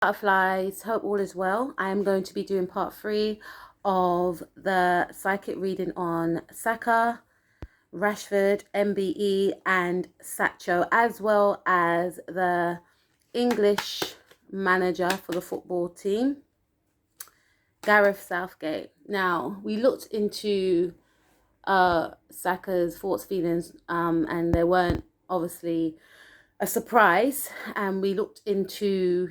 Butterflies, hope all is well. I am going to be doing part 3 of the psychic reading on Saka, Rashford, MBE, and Sancho, as well as the English manager for the football team, Gareth Southgate. Now, we looked into Saka's thoughts, feelings, and they weren't obviously a surprise, and we looked into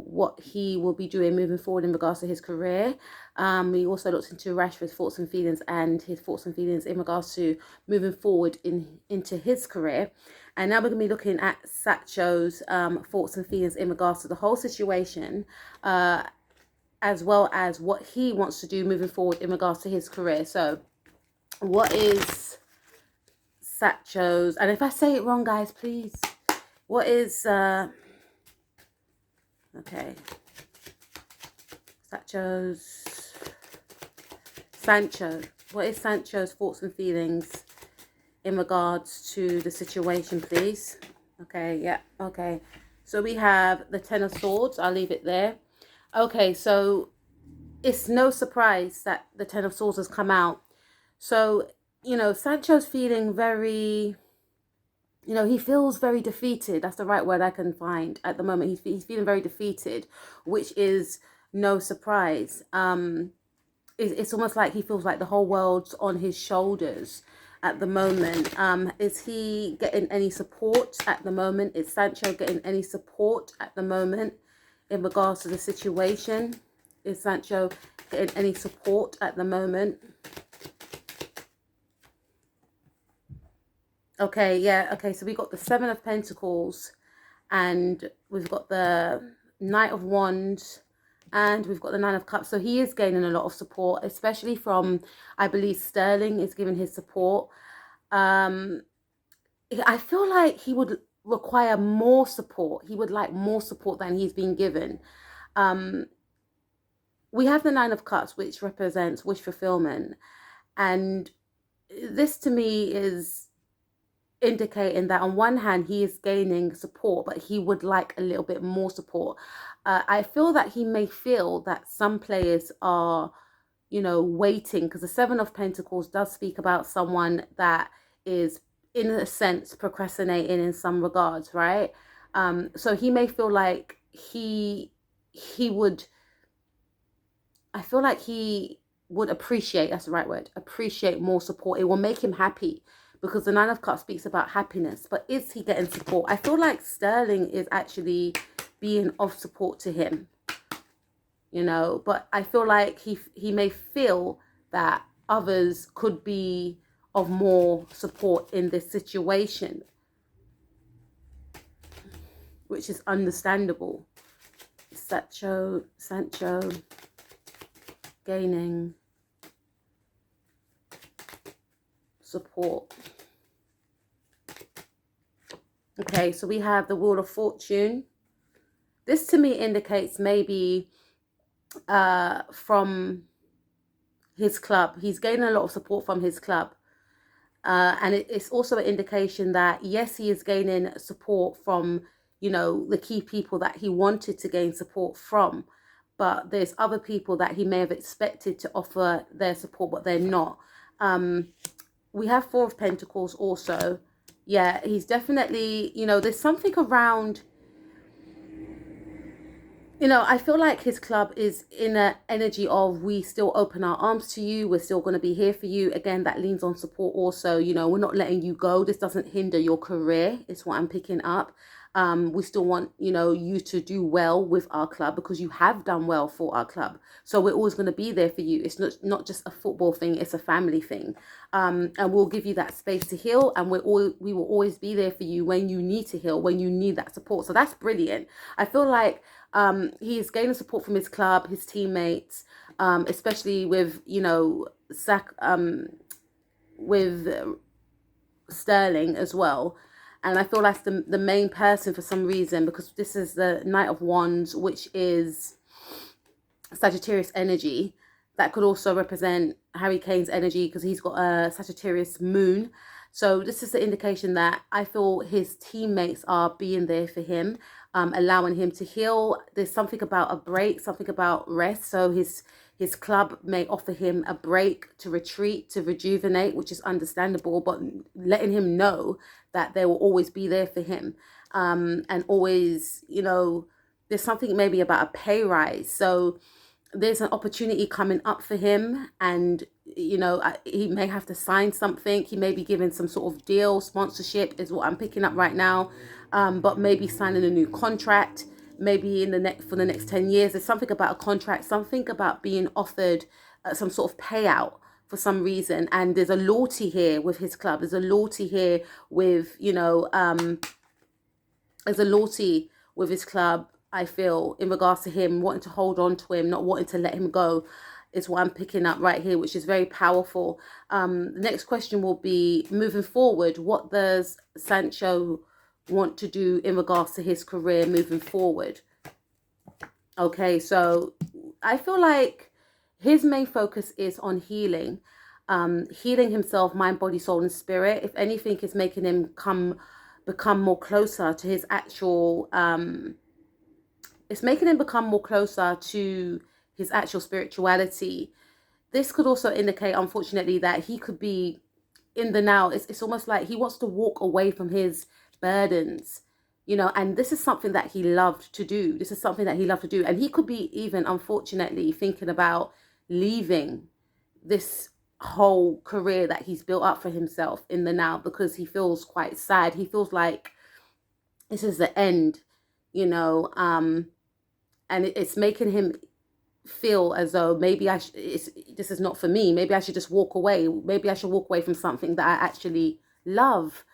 what he will be doing moving forward in regards to his career. We also looked into Rashford's thoughts and feelings and his thoughts and feelings in regards to moving forward into his career. And now we're going to be looking at Sancho's thoughts and feelings in regards to the whole situation, as well as what he wants to do moving forward in regards to his career. So what is Sancho's, and if I say it wrong, guys, please. What is okay, Sancho, what is Sancho's thoughts and feelings in regards to the situation, please? Okay, yeah, okay. So we have the Ten of Swords. I'll leave it there. Okay, so it's no surprise that the Ten of Swords has come out. So, Sancho's feeling very, he feels very defeated. That's the right word I can find at the moment. He's feeling very defeated, which is no surprise. It's almost like he feels like the whole world's on his shoulders at the moment. Is he getting any support at the moment? Is Sancho getting any support at the moment in regards to the situation? Is Sancho getting any support at the moment? Okay, yeah, okay, so we got the Seven of Pentacles, and we've got the Knight of Wands, and we've got the Nine of Cups. So he is gaining a lot of support, especially from, I believe, Sterling is giving his support. I feel like he would require more support. He would like more support than he's been given. We have the Nine of Cups, which represents wish fulfillment. And this to me is indicating that on one hand he is gaining support, but he would like a little bit more support. I feel that he may feel that some players are waiting, because the Seven of Pentacles does speak about someone that is in a sense procrastinating in some regards, right? So he may feel like he would, I feel like he would appreciate, that's the right word, appreciate more support. It will make him happy, because the Nine of Cups speaks about happiness. But is he getting support? I feel like Sterling is actually being of support to him, but I feel like he may feel that others could be of more support in this situation, which is understandable. Sancho gaining support. Okay, so we have the Wheel of Fortune. This to me indicates maybe from his club. He's gaining a lot of support from his club. And it's also an indication that, yes, he is gaining support from, the key people that he wanted to gain support from. But there's other people that he may have expected to offer their support, but they're not. We have Four of Pentacles also. Yeah, he's definitely, there's something around, I feel like his club is in an energy of, we still open our arms to you. We're still going to be here for you. Again, that leans on support also. We're not letting you go. This doesn't hinder your career. It's what I'm picking up. We still want, you to do well with our club, because you have done well for our club. So we're always going to be there for you. It's not just a football thing. It's a family thing. And we'll give you that space to heal. And we will always be there for you when you need to heal, when you need that support. So that's brilliant. I feel like he is gaining support from his club, his teammates, especially with, with Sterling as well. And I feel that's the main person for some reason, because this is the Knight of Wands, which is Sagittarius energy. That could also represent Harry Kane's energy, because he's got a Sagittarius moon. So this is the indication that I feel his teammates are being there for him. allowing him to heal. There's something about a break, something about rest. So his club may offer him a break to retreat, to rejuvenate, which is understandable, but letting him know that they will always be there for him. And always, there's something maybe about a pay rise. So there's an opportunity coming up for him, and he may have to sign something. He may be given some sort of deal, sponsorship is what I'm picking up right now, but maybe signing a new contract, maybe for the next 10 years. There's something about a contract, something about being offered some sort of payout for some reason. And there's a loyalty here with his club. There's a loyalty here with there's a loyalty with his club, I feel, in regards to him wanting to hold on to him, not wanting to let him go, is what I'm picking up right here, which is very powerful. The next question will be, moving forward, what does Sancho want to do in regards to his career moving forward? Okay, so I feel like his main focus is on healing. Healing himself, mind, body, soul, and spirit. If anything, is making him become more closer to his actual it's making him become more closer to his actual spirituality. This could also indicate, unfortunately, that he could be in the now. It's almost like he wants to walk away from his burdens, and this is something that he loved to do. And he could be even, unfortunately, thinking about leaving this whole career that he's built up for himself in the now, because he feels quite sad. He feels like this is the end, and it's making him feel as though maybe this is not for me. Maybe I should just walk away. Maybe I should walk away from something that I actually love.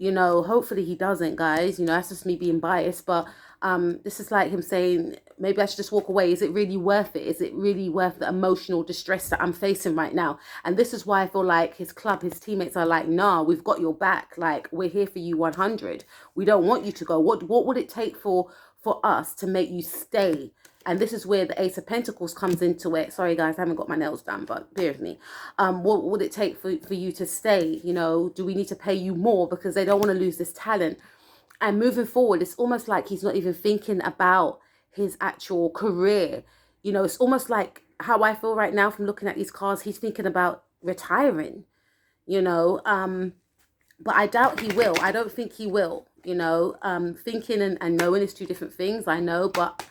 Hopefully he doesn't, guys. That's just me being biased, but this is like him saying, maybe I should just walk away. Is it really worth it? Is it really worth the emotional distress that I'm facing right now? And this is why I feel like his club, his teammates are like, nah, we've got your back. Like, we're here for you 100. We don't want you to go. What would it take for us to make you stay? And this is where the Ace of Pentacles comes into it. Sorry, guys, I haven't got my nails done, but bear with me. What would it take for you to stay? Do we need to pay you more because they don't want to lose this talent? And moving forward, it's almost like he's not even thinking about his actual career. It's almost like how I feel right now from looking at these cards. He's thinking about retiring, but I doubt he will. I don't think he will, thinking and knowing is two different things, I know, but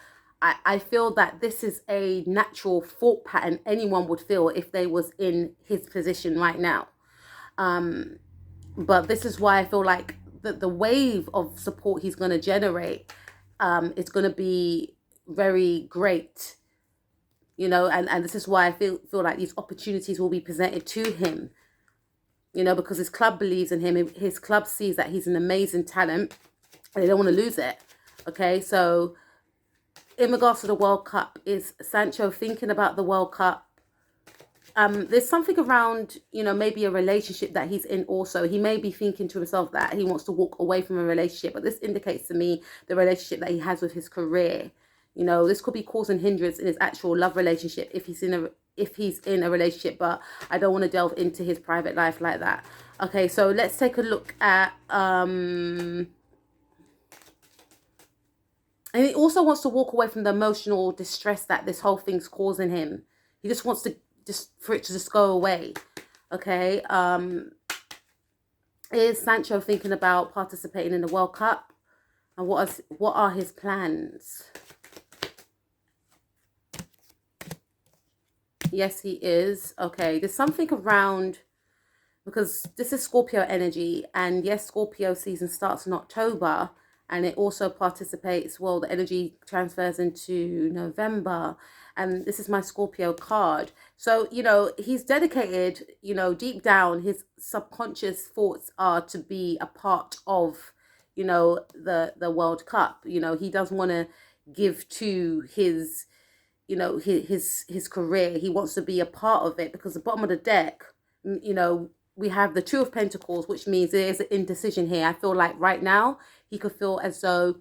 I feel that this is a natural thought pattern anyone would feel if they was in his position right now. But this is why I feel like the wave of support he's going to generate is going to be very great, and this is why I feel like these opportunities will be presented to him, because his club believes in him. His club sees that he's an amazing talent and they don't want to lose it. Okay, so in regards to the World Cup, is Sancho thinking about the World Cup? There's something around, maybe a relationship that he's in also. He may be thinking to himself that he wants to walk away from a relationship, but this indicates to me the relationship that he has with his career. This could be causing hindrance in his actual love relationship if he's in a relationship, but I don't want to delve into his private life like that. Okay, so let's take a look at and he also wants to walk away from the emotional distress that this whole thing's causing him. He just wants to for it to just go away. Okay. Is Sancho thinking about participating in the World Cup? And what are his plans? Yes, he is. Okay. There's something around, because this is Scorpio energy, and yes, Scorpio season starts in October. And it also participates, well, the energy transfers into November. And this is my Scorpio card. So, he's dedicated, deep down, his subconscious thoughts are to be a part of, the World Cup. He doesn't want to give to his, his career. He wants to be a part of it, because the bottom of the deck, we have the Two of Pentacles, which means there's an indecision here. I feel like right now he could feel as though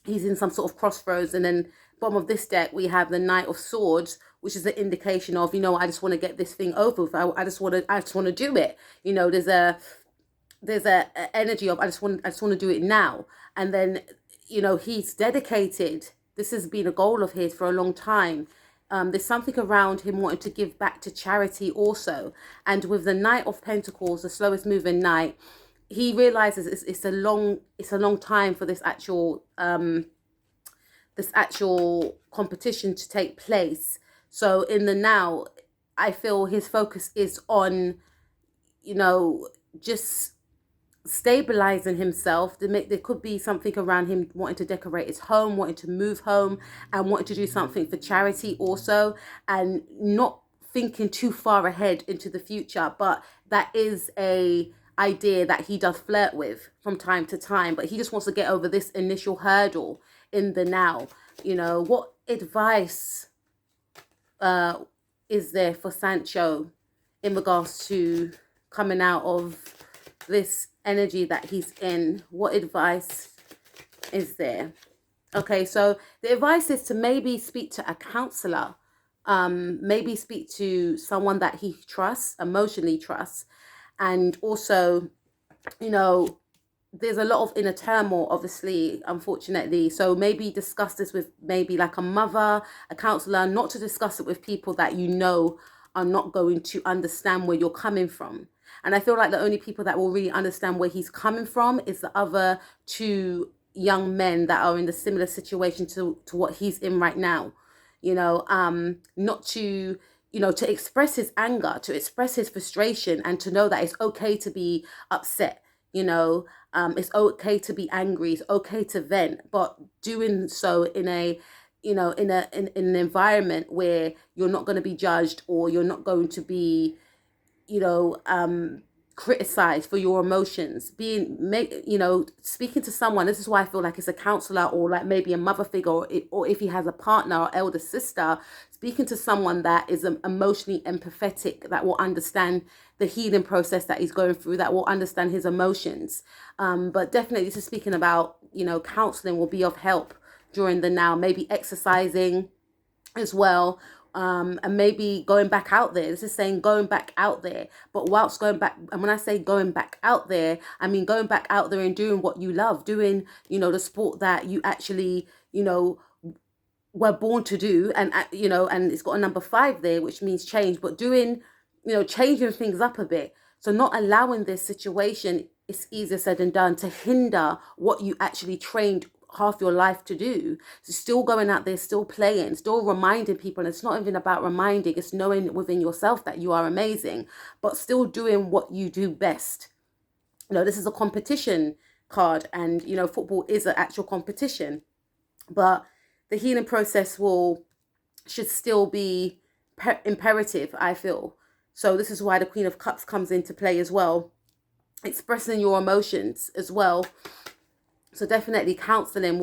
he's in some sort of crossroads. And then bottom of this deck, we have the Knight of Swords, which is an indication of, I just want to get this thing over with. I just want to do it. There's a energy of I just want to do it now. And then he's dedicated. This has been a goal of his for a long time. There's something around him wanting to give back to charity also. And with the Knight of Pentacles, the slowest moving knight, he realizes it's a long time for this actual competition to take place. So in the now, I feel his focus is on, just stabilizing himself. There could be something around him wanting to decorate his home, wanting to move home, and wanting to do something for charity also, and not thinking too far ahead into the future. But that is a idea that he does flirt with from time to time, but he just wants to get over this initial hurdle in the now. What advice is there for Sancho in regards to coming out of this energy that he's in? What advice is there? Okay, so the advice is to maybe speak to a counselor, maybe speak to someone that he trusts, emotionally trusts, and also, there's a lot of inner turmoil, obviously, unfortunately. So maybe discuss this with maybe like a mother, a counselor, not to discuss it with people that are not going to understand where you're coming from. And I feel like the only people that will really understand where he's coming from is the other two young men that are in the similar situation to what he's in right now. Not to, to express his anger, to express his frustration, and to know that it's okay to be upset. It's okay to be angry. It's okay to vent, but doing so in an environment where you're not going to be judged, or you're not going to be, criticized for your emotions. Speaking to someone. This is why I feel like it's a counselor, or like maybe a mother figure, or if he has a partner or elder sister, speaking to someone that is emotionally empathetic, that will understand the healing process that he's going through, that will understand his emotions. But definitely, this is speaking about, counseling will be of help during the now. Maybe exercising as well. And maybe going back out there. This is saying going back out there. But whilst going back, and when I say going back out there, I mean going back out there and doing what you love, doing, the sport that you actually, were born to do. And, and it's got a number 5 there, which means change, but doing, changing things up a bit. So not allowing this situation, it's easier said than done, to hinder what you actually trained half your life to do. So still going out there, still playing, still reminding people. And it's not even about reminding, it's knowing within yourself that you are amazing, but still doing what you do best. This is a competition card, and football is an actual competition, but the healing process should still be imperative, I feel. So this is why the Queen of Cups comes into play as well, expressing your emotions as well. So definitely counseling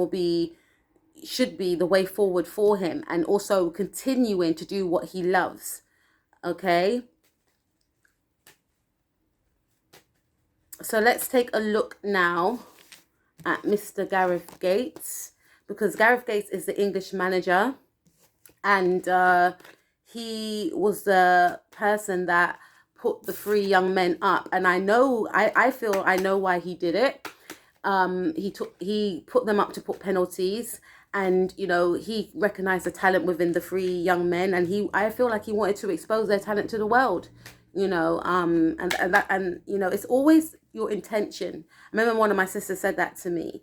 should be the way forward for him, and also continuing to do what he loves. Okay. So let's take a look now at Mr. Gareth Gates, because Gareth Gates is the English manager, and he was the person that put the 3 young men up. And I feel I know why he did it. He put them up to put penalties, and he recognized the talent within the 3 young men, and I feel like he wanted to expose their talent to the world. It's always your intention. I remember one of my sisters said that to me.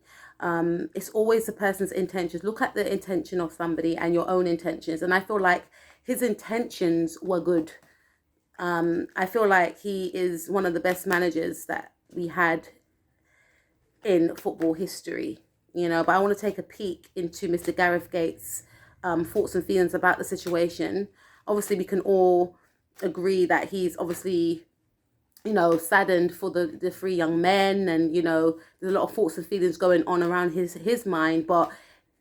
It's always the person's intentions. Look at the intention of somebody and your own intentions, and I feel like his intentions were good. I feel like he is one of the best managers that we had in football history, but I want to take a peek into Mr. Gareth Gates' thoughts and feelings about the situation. Obviously, we can all agree that he's obviously, saddened for the 3 young men, and, there's a lot of thoughts and feelings going on around his mind, but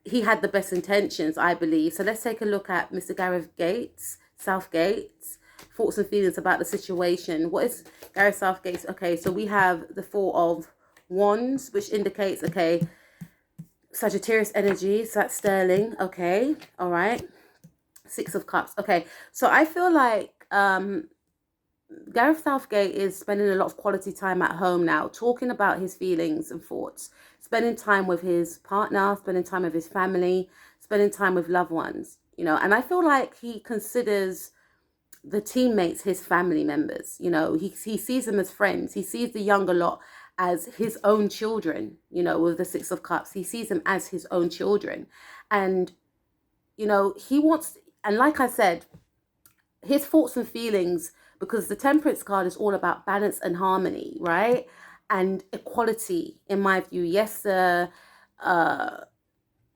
he had the best intentions, I believe. So let's take a look at Mr. Gareth Gates, Southgate's thoughts and feelings about the situation. What is Gareth Southgate's? Okay, so we have the 4 of Wands, which indicates, okay, Sagittarius energy, so that's sterling. Okay, all right. 6 of Cups. Okay, so I feel like Gareth Southgate is spending a lot of quality time at home now, talking about his feelings and thoughts, spending time with his partner, spending time with his family, spending time with loved ones, you know. And I feel like he considers the teammates his family members, you know. He sees them as friends. He sees the younger lot as his own children, you know, with the Six of Cups. He sees them as his own children. And, you know, he wants, and like I said, his thoughts and feelings, because the Temperance card is all about balance and harmony, right? And equality, in my view. Yes, the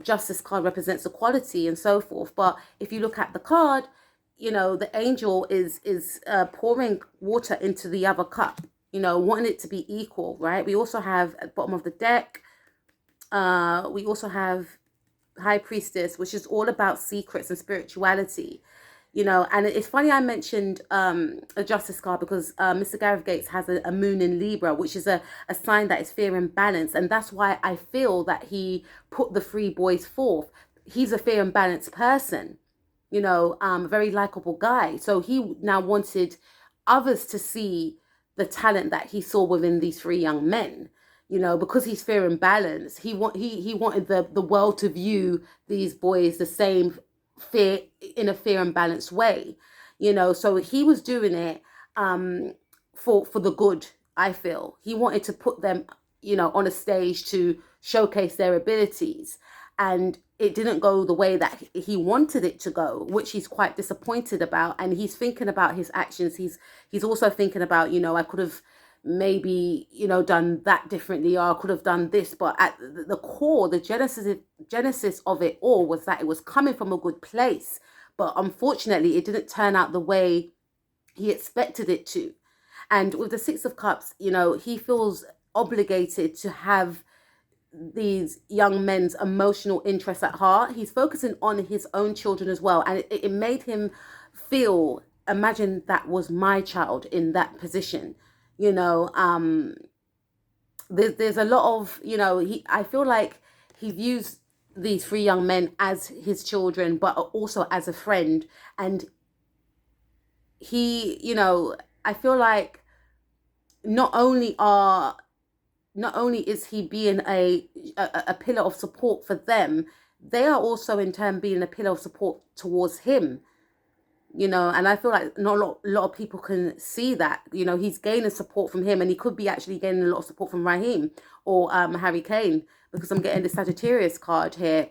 Justice card represents equality and so forth. But if you look at the card, you know, the angel is pouring water into the other cup, you know, wanting it to be equal, right? We also have at the bottom of the deck, we also have High Priestess, which is all about secrets and spirituality, you know. And it's funny I mentioned a Justice card because Mr. Gareth Gates has a moon in Libra, which is a sign that is fair and balanced. And that's why I feel that he put the three boys forth. He's a fair and balanced person, you know, a very likable guy. So he now wanted others to see the talent that he saw within these three young men, you know, because he's fair and balanced. He wanted the world to view these boys the same, fair, in a fair and balanced way, you know. So he was doing it for the good. I feel he wanted to put them, you know, on a stage to showcase their abilities, and it didn't go the way that he wanted it to go, which he's quite disappointed about. And he's thinking about his actions. He's also thinking about, you know, I could have maybe, you know, done that differently, or I could have done this. But at the core, the genesis of it all was that it was coming from a good place. But unfortunately, it didn't turn out the way he expected it to. And with the Six of Cups, you know, he feels obligated to have these young men's emotional interests at heart. He's focusing on his own children as well. And it made him feel, imagine that was my child in that position. You know, there's a lot of, you know, I feel like he views these three young men as his children, but also as a friend. And he, you know, I feel like not only is he being a pillar of support for them, they are also in turn being a pillar of support towards him, you know. And I feel like not a lot of people can see that, you know. He's gaining support from him, and he could be actually gaining a lot of support from Raheem or Harry Kane, because I'm getting the Sagittarius card here.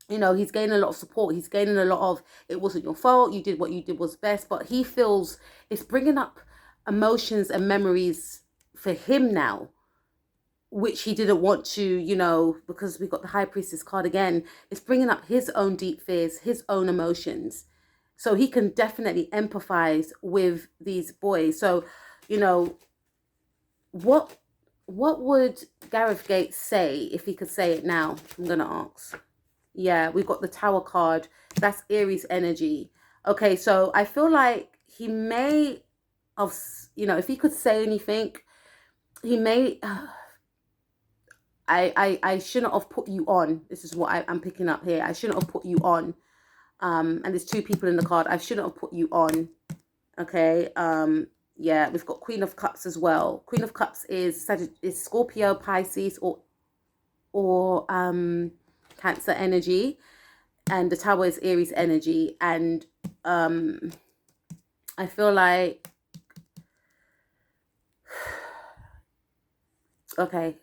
You know, he's gaining a lot of support. He's gaining a lot of, it wasn't your fault, you did what you did was best. But he feels it's bringing up emotions and memories for him now, which he didn't want to, you know, because we got the High Priestess card again. It's bringing up his own deep fears, his own emotions. So he can definitely empathize with these boys. So, you know, what would Gareth Gates say if he could say it now? I'm going to ask. Yeah, we've got the Tower card. That's Aries energy. Okay, so I feel like he may have, you know, if he could say anything, he may... I shouldn't have put you on. This is what I'm picking up here. I shouldn't have put you on. And there's two people in the card. I shouldn't have put you on. Okay. Yeah, we've got Queen of Cups as well. Queen of Cups is Scorpio, Pisces, or Cancer energy, and the Tower is Aries energy. And I feel like, okay,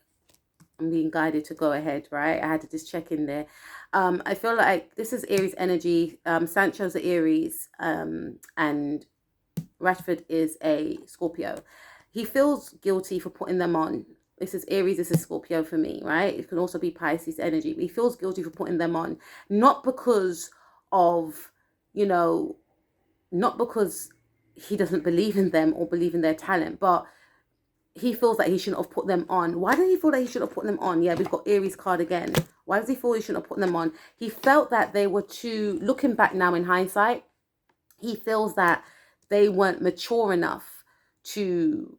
I'm being guided to go ahead, right? I had to just check in there. I feel like this is Aries energy. Sancho's a Aries, and Rasford is a Scorpio. He feels guilty for putting them on. This is Aries, this is Scorpio for me, right? It can also be Pisces energy. But he feels guilty for putting them on. Not because of, you know, not because he doesn't believe in them or believe in their talent, but he feels that he shouldn't have put them on. Why does he feel that he shouldn't have put them on? Yeah, we've got Aries card again. Why does he feel he shouldn't have put them on? He felt that they were too, looking back now in hindsight, he feels that they weren't mature enough to,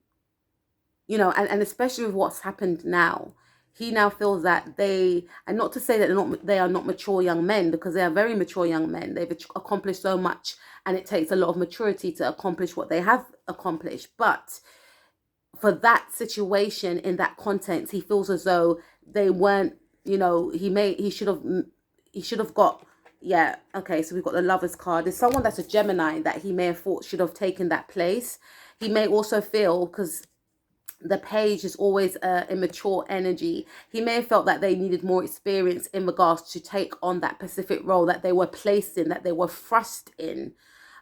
you know, and especially with what's happened now, he now feels that they, and not to say that they are not mature young men, because they are very mature young men. They've accomplished so much, and it takes a lot of maturity to accomplish what they have accomplished. But for that situation in that context, he feels as though they weren't, he should have got, yeah, okay, so we've got the Lovers card. There's someone that's a Gemini that he may have thought should have taken that place. He may also feel, because the page is always immature energy, he may have felt that they needed more experience in regards to take on that specific role that they were placed in, that they were thrust in.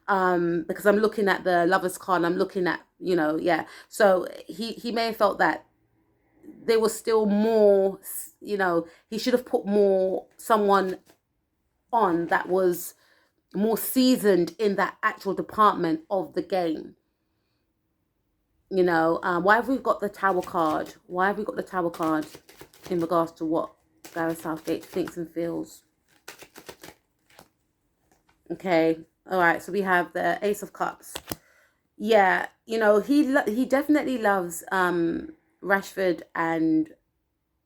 Because I'm looking at the Lovers card, I'm looking at, yeah. So he may have felt that there was still more, he should have put someone on that was more seasoned in that actual department of the game. Why have we got the Tower card? Why have we got the Tower card in regards to what Gareth Southgate thinks and feels? Okay, all right, so we have the Ace of Cups. Yeah, he definitely loves Rashford and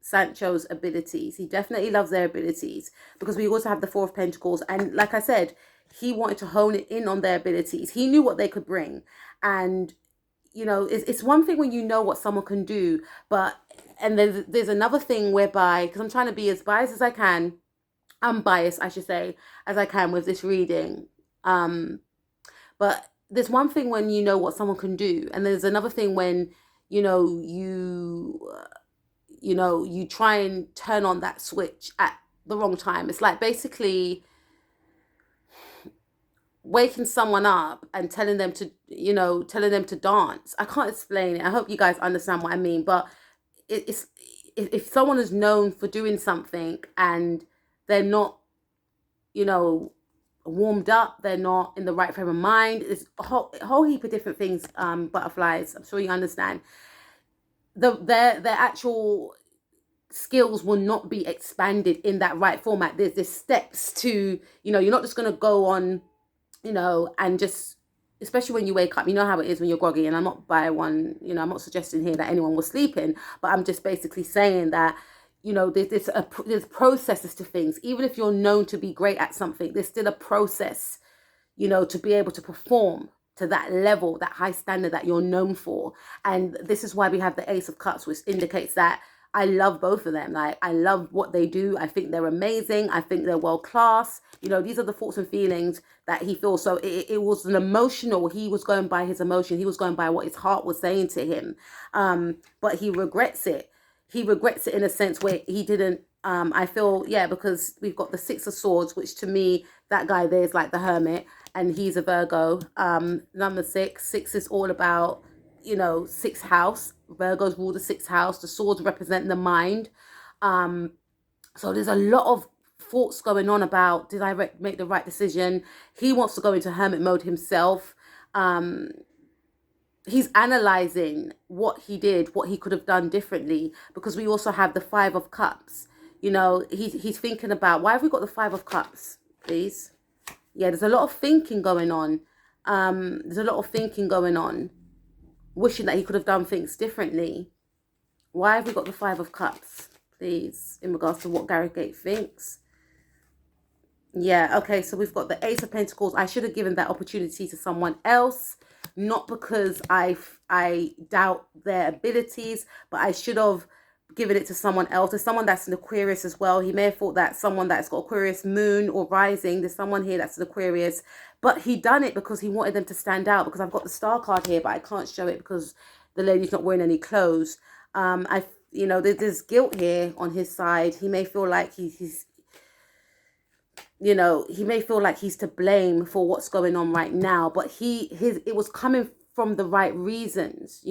Sancho's abilities. He definitely loves their abilities, because we also have the Four of Pentacles, and like I said, he wanted to hone it in on their abilities. He knew what they could bring, and it's one thing when you know what someone can do, and there's another thing whereby, because I'm trying to be as biased as I can, unbiased, I should say, as I can with this reading. But there's one thing when you know what someone can do, and there's another thing when you try and turn on that switch at the wrong time. It's like basically waking someone up and telling them to dance. I can't explain it. I hope you guys understand what I mean. But it's if someone is known for doing something and they're not, warmed up, they're not in the right frame of mind. It's a whole heap of different things. Butterflies. I'm sure you understand. Their actual skills will not be expanded in that right format. There's steps to, you're not just going to go on, and just, especially when you wake up, you know how it is when you're groggy. And I'm not I'm not suggesting here that anyone was sleeping, but I'm just basically saying that, there's processes to things. Even if you're known to be great at something, there's still a process, to be able to perform to that level, that high standard that you're known for. And this is why we have the Ace of Cups, which indicates that I love both of them. Like, I love what they do. I think they're amazing. I think they're world class. These are the thoughts and feelings that he feels. So it was an emotional, he was going by his emotion. He was going by what his heart was saying to him. But he regrets it. He regrets it in a sense where he didn't, I feel, because we've got the Six of Swords, which to me, that guy there is like the Hermit, and he's a Virgo. Number 6 is all about, sixth house. Virgos rule the sixth house. The swords represent the mind. So there's a lot of thoughts going on about, did I make the right decision? He wants to go into hermit mode himself. He's analyzing what he did, what he could have done differently, because we also have the Five of Cups. He's thinking about, why have we got the Five of Cups, please? Yeah, there's a lot of thinking going on. Wishing that he could have done things differently. Why have we got the Five of Cups, please, in regards to what Gareth Gate thinks? Yeah, okay, so we've got the Ace of Pentacles. I should have given that opportunity to someone else, not because I doubt their abilities, but I should have given it to someone else. There's someone that's an Aquarius as well. He may have thought that someone that's got Aquarius moon or rising, there's someone here that's an Aquarius, but he done it because he wanted them to stand out, because I've got the Star card here, but I can't show it because the lady's not wearing any clothes. There's guilt here on his side. He may feel like he's he may feel like he's to blame for what's going on right now, but it was coming from the right reasons,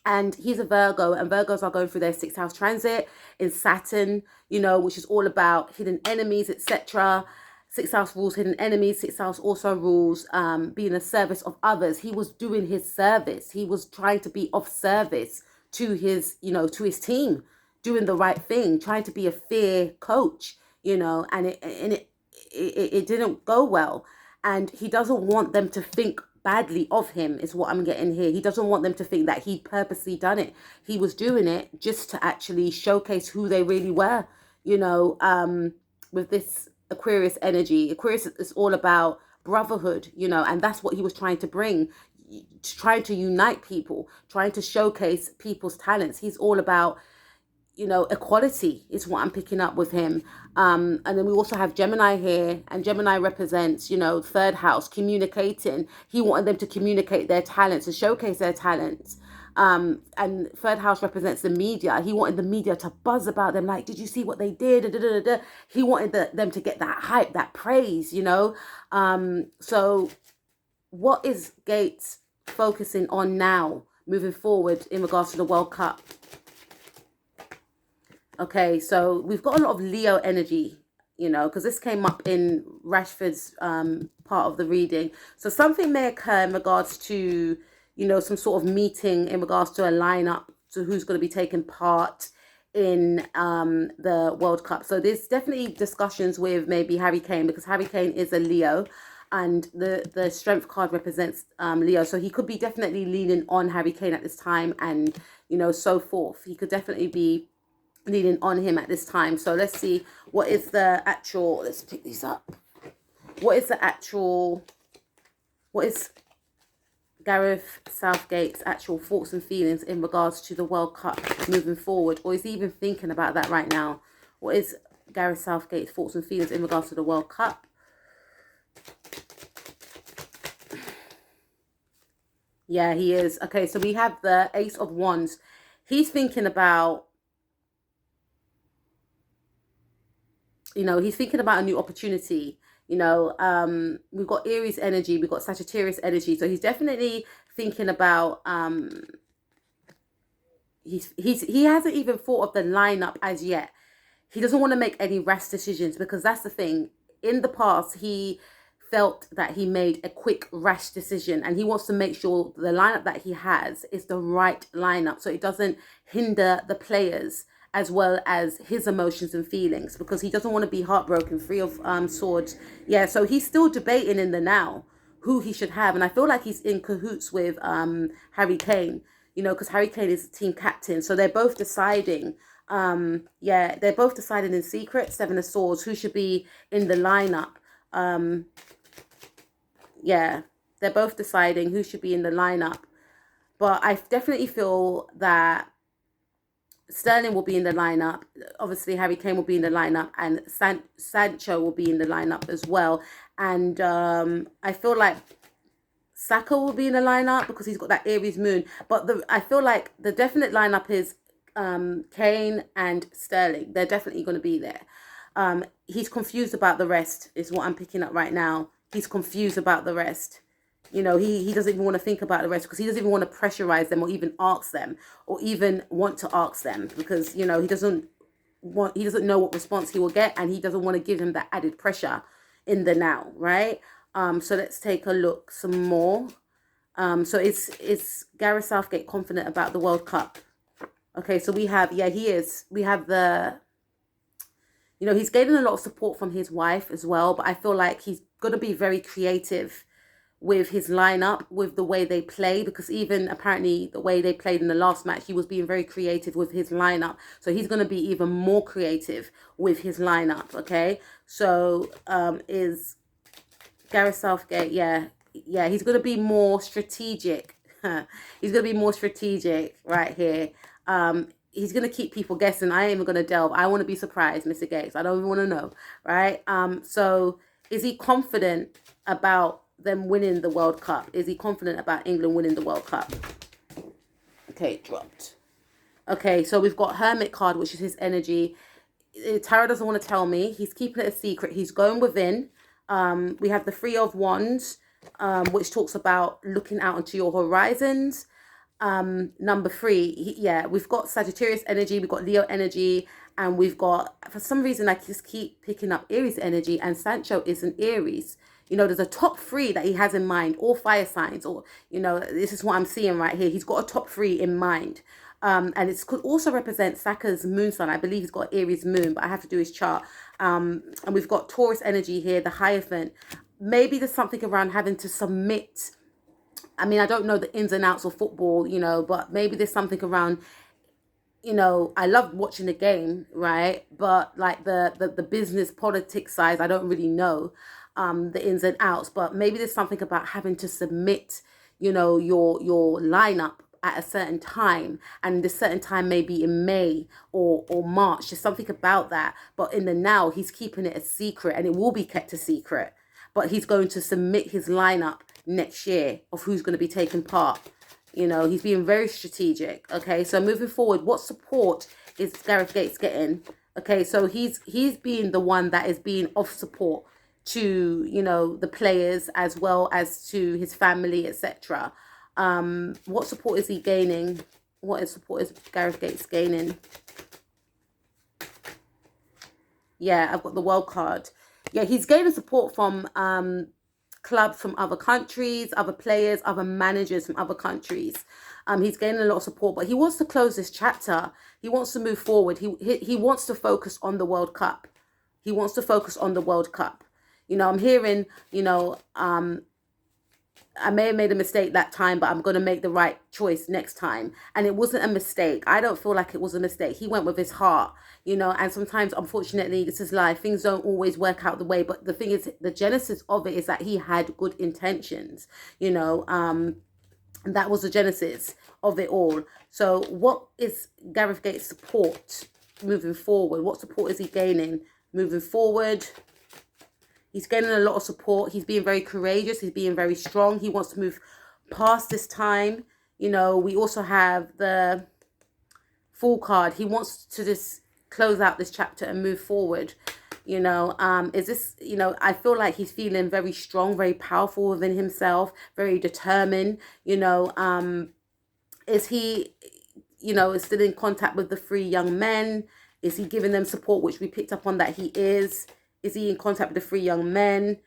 and he's a Virgo, and Virgos are going through their sixth house transit in Saturn, which is all about hidden enemies, etc. Sixth house rules hidden enemies. Sixth house also rules being a service of others. He was doing his service. He was trying to be of service to his, to his team, doing the right thing, trying to be a fair coach, and it didn't go well. And he doesn't want them to think badly of him, is what I'm getting here. He doesn't want them to think that he purposely done it. He was doing it just to actually showcase who they really were, with this Aquarius energy. Aquarius is all about brotherhood, and that's what he was trying to bring. trying to unite people, trying to showcase people's talents. He's all about, equality is what I'm picking up with him. And then we also have Gemini here, and Gemini represents, third house, communicating. He wanted them to communicate their talents, to showcase their talents. And third house represents the media. He wanted the media to buzz about them, like, did you see what they did? Da, da, da, da. He wanted them to get that hype, that praise, So what is Gates focusing on now, moving forward in regards to the World Cup? Okay, so we've got a lot of Leo energy, because this came up in Rashford's part of the reading. So something may occur in regards to, some sort of meeting in regards to a lineup to who's going to be taking part in the World Cup. So there's definitely discussions with maybe Harry Kane, because Harry Kane is a Leo, and the strength card represents Leo. So he could be definitely leaning on Harry Kane at this time, and, so forth. He could definitely be leaning on him at this time. So let's see, what is the actual, let's pick these up. What is Gareth Southgate's actual thoughts and feelings in regards to the World Cup moving forward? Or is he even thinking about that right now? What is Gareth Southgate's thoughts and feelings in regards to the World Cup? Yeah, he is. Okay, so we have the Ace of Wands. He's thinking about, he's thinking about a new opportunity. We've got Aries energy, we've got Sagittarius energy. So he's definitely thinking about, he hasn't even thought of the lineup as yet. He doesn't want to make any rash decisions, because that's the thing. In the past, he felt that he made a quick rash decision, and he wants to make sure the lineup that he has is the right lineup, so it doesn't hinder the players as well as his emotions and feelings, because he doesn't want to be heartbroken. Three of Swords. Yeah, so he's still debating in the now who he should have, and I feel like he's in cahoots with Harry Kane, because Harry Kane is the team captain, so they're both deciding. They're both deciding in secret. Seven of Swords, who should be in the lineup. They're both deciding who should be in the lineup, but I definitely feel that Sterling will be in the lineup. Obviously, Harry Kane will be in the lineup, and Sancho will be in the lineup as well. And I feel like Saka will be in the lineup because he's got that Aries moon. But I feel like the definite lineup is Kane and Sterling. They're definitely going to be there. He's confused about the rest, is what I'm picking up right now. He's confused about the rest. He doesn't even want to think about the rest, because he doesn't even want to pressurize them or even ask them, or even want to ask them, because, he doesn't know what response he will get, and he doesn't want to give him that added pressure in the now, right? So let's take a look some more. So it's Gareth Southgate confident about the World Cup. Okay, so we have, he is. We have he's gaining a lot of support from his wife as well, but I feel like he's going to be very creative with his lineup, with the way they play, because even apparently the way they played in the last match, he was being very creative with his lineup. So he's going to be even more creative with his lineup, okay? So is Gareth Southgate, he's going to be more strategic. He's going to be more strategic right here. He's going to keep people guessing. I ain't even going to delve. I want to be surprised, Mr. Gates. I don't even want to know, right? So is he confident about them winning the World Cup? Is he confident about England winning the World Cup? Okay, dropped. Okay, so we've got Hermit card, which is his energy. Tarot doesn't want to tell me. He's keeping it a secret. He's going within. We have the Three of Wands, which talks about looking out into your horizons. Number 3, we've got Sagittarius energy, we've got Leo energy, and we've got, for some reason, I just keep picking up Aries energy, and Sancho is an Aries. There's a top 3 that he has in mind, all fire signs, or, this is what I'm seeing right here. He's got a top 3 in mind. And it could also represent Saka's moon sign. I believe he's got Aries moon, but I have to do his chart. And we've got Taurus energy here, the Hierophant. Maybe there's something around having to submit. I mean, I don't know the ins and outs of football, but maybe there's something around, I love watching the game, right? But like the business politics side, I don't really know the ins and outs, but maybe there's something about having to submit, your lineup at a certain time, and this certain time may be in May or March. There's something about that. But in the now, he's keeping it a secret, and it will be kept a secret. But he's going to submit his lineup next year of who's going to be taking part. He's being very strategic. Okay, so moving forward, what support is Gareth Gates getting? Okay, so he's being the one that is being of support to the players as well as to his family, etc. What support is he gaining? Support is Gareth Gates gaining? Yeah, I've got the world card. Yeah, he's gaining support from clubs from other countries, other players, other managers from other countries. He's gaining a lot of support, but he wants to close this chapter. He wants to move forward. He wants to focus on the World Cup. He wants to focus on the World Cup. I'm hearing, I may have made a mistake that time, but I'm going to make the right choice next time. And it wasn't a mistake. I don't feel like it was a mistake. He went with his heart, and sometimes, unfortunately, this is life. Things don't always work out the way. But the thing is, the genesis of it is that he had good intentions, that was the genesis of it all. So what is Gareth Gates' support moving forward? What support is he gaining moving forward? He's gaining a lot of support. He's being very courageous. He's being very strong. He wants to move past this time. We also have the Fool card. He wants to just close out this chapter and move forward. Is this, I feel like he's feeling very strong, very powerful within himself, very determined. Is he, still in contact with the 3 young men? Is he giving them support, which we picked up on that he is? Is he in contact with the 3 young men?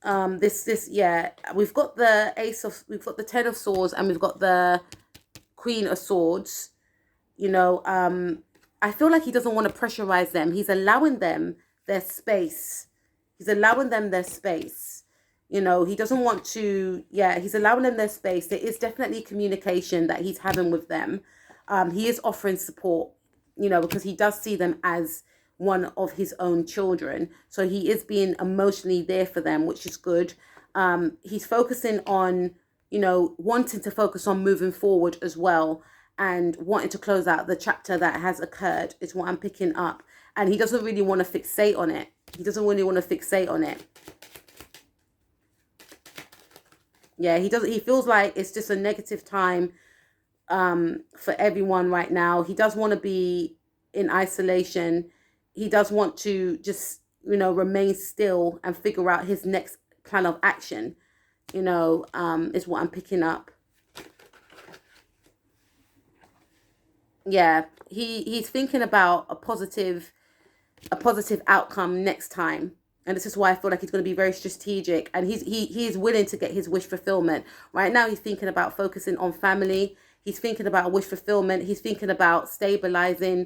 Yeah, we've got we've got the 10 of Swords, and we've got the Queen of Swords. I feel like he doesn't want to pressurize them. He's allowing them their space. He's allowing them their space. He doesn't want to, he's allowing them their space. There is definitely communication that he's having with them. He is offering support, because he does see them as one of his own children. So he is being emotionally there for them, which is good. He's focusing on, wanting to focus on moving forward as well, and wanting to close out the chapter that has occurred is what I'm picking up. And he doesn't really want to fixate on it. Yeah, he feels like it's just a negative time for everyone right now. He does want to be in isolation. He does want to just, remain still and figure out his next plan of action, is what I'm picking up. Yeah, he's thinking about a positive outcome next time. And this is why I feel like he's going to be very strategic, and he is willing to get his wish fulfillment. Right now, he's thinking about focusing on family. He's thinking about wish fulfillment. He's thinking about stabilizing